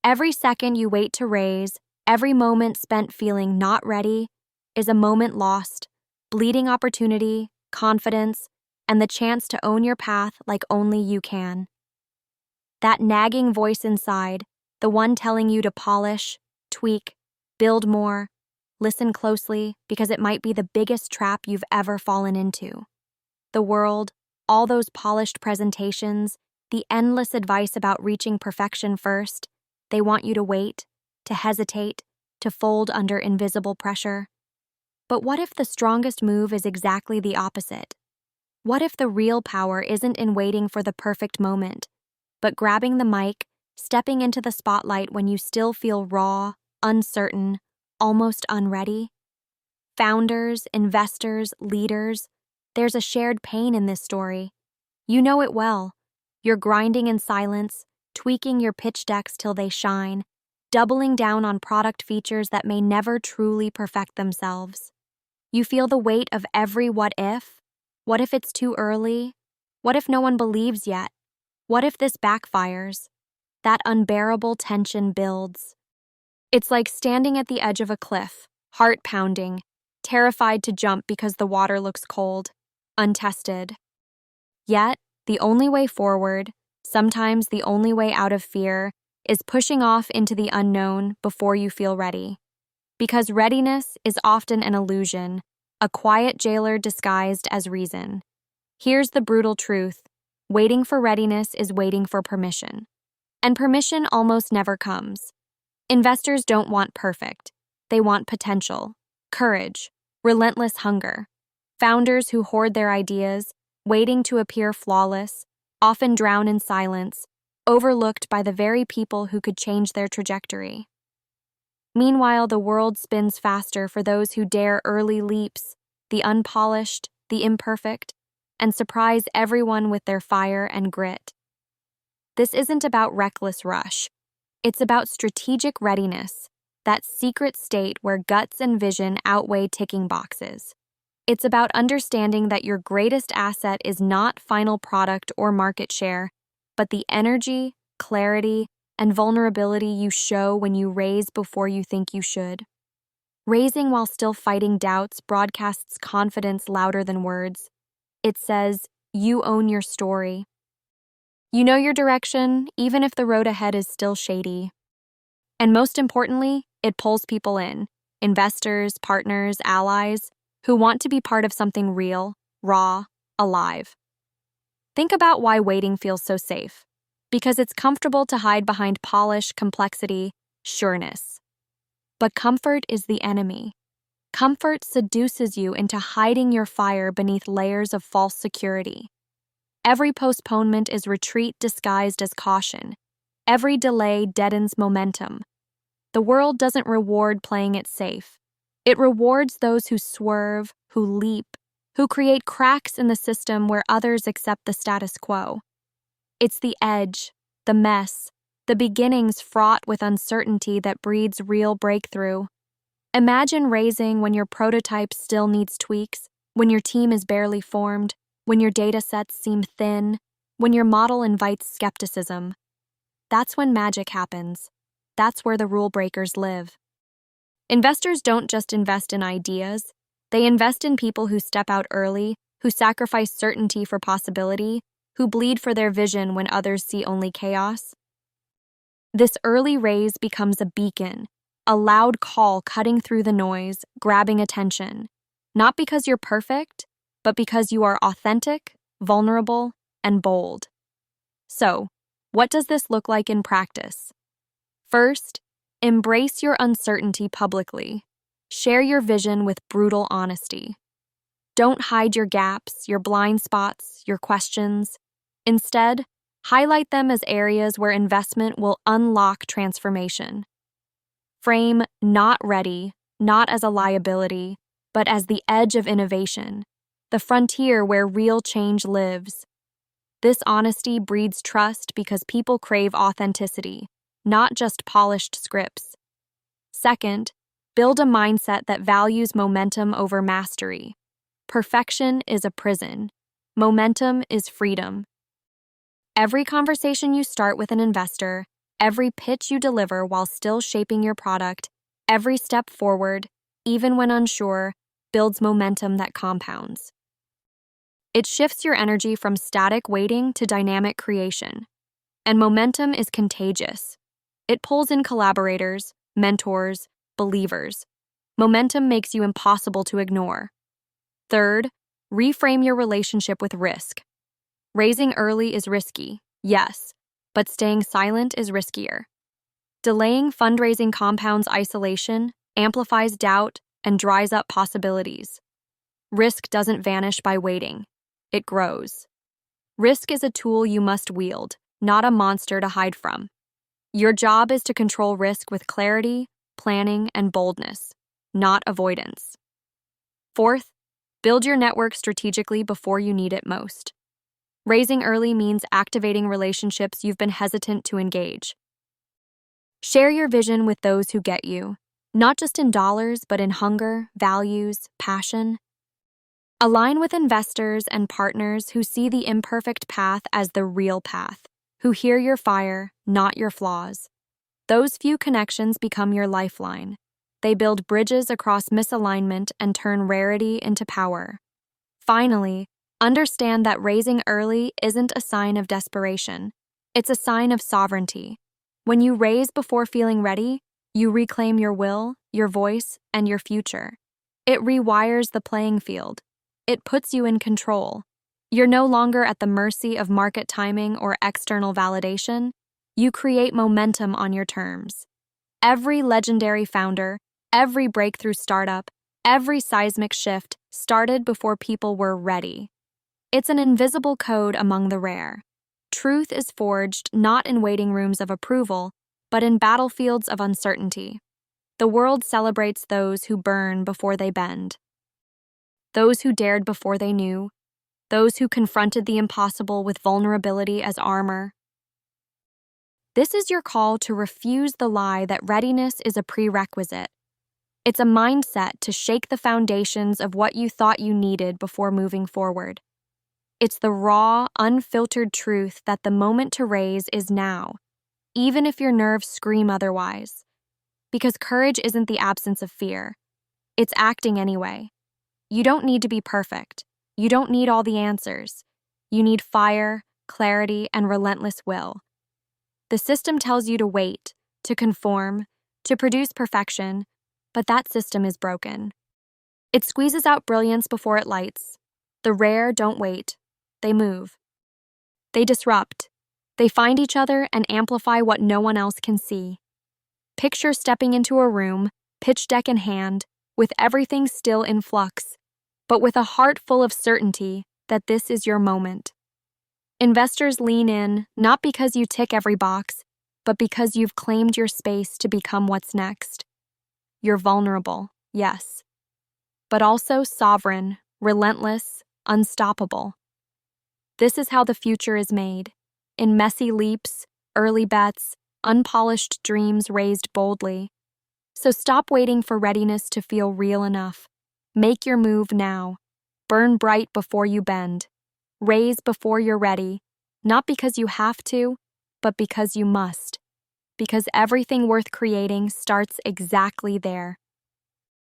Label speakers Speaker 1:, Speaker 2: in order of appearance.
Speaker 1: Every second you wait to raise, every moment spent feeling not ready, is a moment lost, bleeding opportunity, confidence, and the chance to own your path like only you can. That nagging voice inside, the one telling you to polish, tweak, build more, listen closely because it might be the biggest trap you've ever fallen into. The world, all those polished presentations, the endless advice about reaching perfection first, they want you to wait, to hesitate, to fold under invisible pressure. But what if the strongest move is exactly the opposite? What if the real power isn't in waiting for the perfect moment, but grabbing the mic, stepping into the spotlight when you still feel raw, uncertain, almost unready? Founders, investors, leaders, there's a shared pain in this story. You know it well. You're grinding in silence, tweaking your pitch decks till they shine, doubling down on product features that may never truly perfect themselves. You feel the weight of every what if. What if it's too early? What if no one believes yet? What if this backfires? That unbearable tension builds. It's like standing at the edge of a cliff, heart pounding, terrified to jump because the water looks cold, untested. Yet, the only way forward, sometimes the only way out of fear, is pushing off into the unknown before you feel ready. Because readiness is often an illusion, a quiet jailer disguised as reason. Here's the brutal truth. Waiting for readiness is waiting for permission. And permission almost never comes. Investors don't want perfect. They want potential, courage, relentless hunger. Founders who hoard their ideas, waiting to appear flawless, often drown in silence, overlooked by the very people who could change their trajectory. Meanwhile, the world spins faster for those who dare early leaps, the unpolished, the imperfect, and surprise everyone with their fire and grit. This isn't about reckless rush. It's about strategic readiness, that secret state where guts and vision outweigh ticking boxes. It's about understanding that your greatest asset is not final product or market share, but the energy, clarity, and vulnerability you show when you raise before you think you should. Raising while still fighting doubts broadcasts confidence louder than words. It says, you own your story. You know your direction, even if the road ahead is still shady. And most importantly, it pulls people in, investors, partners, allies, who want to be part of something real, raw, alive. Think about why waiting feels so safe. Because it's comfortable to hide behind polish, complexity, sureness. But comfort is the enemy. Comfort seduces you into hiding your fire beneath layers of false security. Every postponement is retreat disguised as caution. Every delay deadens momentum. The world doesn't reward playing it safe. It rewards those who swerve, who leap, who create cracks in the system where others accept the status quo. It's the edge, the mess, the beginnings fraught with uncertainty that breeds real breakthrough. Imagine raising when your prototype still needs tweaks, when your team is barely formed, when your data sets seem thin, when your model invites skepticism. That's when magic happens. That's where the rule breakers live. Investors don't just invest in ideas. They invest in people who step out early, who sacrifice certainty for possibility, who bleed for their vision when others see only chaos. This early raise becomes a beacon, a loud call cutting through the noise, grabbing attention, not because you're perfect, but because you are authentic, vulnerable, and bold. So, what does this look like in practice? First, embrace your uncertainty publicly. Share your vision with brutal honesty. Don't hide your gaps, your blind spots, your questions. Instead, highlight them as areas where investment will unlock transformation. Frame not ready, not as a liability, but as the edge of innovation, the frontier where real change lives. This honesty breeds trust because people crave authenticity, not just polished scripts. Second, build a mindset that values momentum over mastery. Perfection is a prison. Momentum is freedom. Every conversation you start with an investor, Every pitch you deliver while still shaping your product, every step forward, even when unsure, builds momentum that compounds. It shifts your energy from static waiting to dynamic creation. And momentum is contagious. It pulls in collaborators, mentors, believers. Momentum makes you impossible to ignore. Third, reframe your relationship with risk. Raising early is risky, yes, but staying silent is riskier. Delaying fundraising compounds isolation, amplifies doubt, and dries up possibilities. Risk doesn't vanish by waiting. It grows. Risk is a tool you must wield, not a monster to hide from. Your job is to control risk with clarity, planning, and boldness, not avoidance. Fourth, build your network strategically before you need it most. Raising early means activating relationships you've been hesitant to engage. Share your vision with those who get you, not just in dollars, but in hunger, values, passion. Align with investors and partners who see the imperfect path as the real path, who hear your fire, not your flaws. Those few connections become your lifeline. They build bridges across misalignment and turn rarity into power. Finally, understand that raising early isn't a sign of desperation. It's a sign of sovereignty. When you raise before feeling ready, you reclaim your will, your voice, and your future. It rewires the playing field. It puts you in control. You're no longer at the mercy of market timing or external validation. You create momentum on your terms. Every legendary founder, every breakthrough startup, every seismic shift started before people were ready. It's an invisible code among the rare. Truth is forged not in waiting rooms of approval, but in battlefields of uncertainty. The world celebrates those who burn before they bend, those who dared before they knew, those who confronted the impossible with vulnerability as armor. This is your call to refuse the lie that readiness is a prerequisite. It's a mindset to shake the foundations of what you thought you needed before moving forward. It's the raw, unfiltered truth that the moment to raise is now, even if your nerves scream otherwise. Because courage isn't the absence of fear. It's acting anyway. You don't need to be perfect. You don't need all the answers. You need fire, clarity, and relentless will. The system tells you to wait, to conform, to produce perfection, but that system is broken. It squeezes out brilliance before it lights. The rare don't wait. They move. They disrupt. They find each other and amplify what no one else can see. Picture stepping into a room, pitch deck in hand, with everything still in flux, but with a heart full of certainty that this is your moment. Investors lean in, not because you tick every box, but because you've claimed your space to become what's next. You're vulnerable, yes, but also sovereign, relentless, unstoppable. This is how the future is made, in messy leaps, early bets, unpolished dreams raised boldly. So stop waiting for readiness to feel real enough. Make your move now. Burn bright before you bend. Raise before you're ready, not because you have to, but because you must. Because everything worth creating starts exactly there.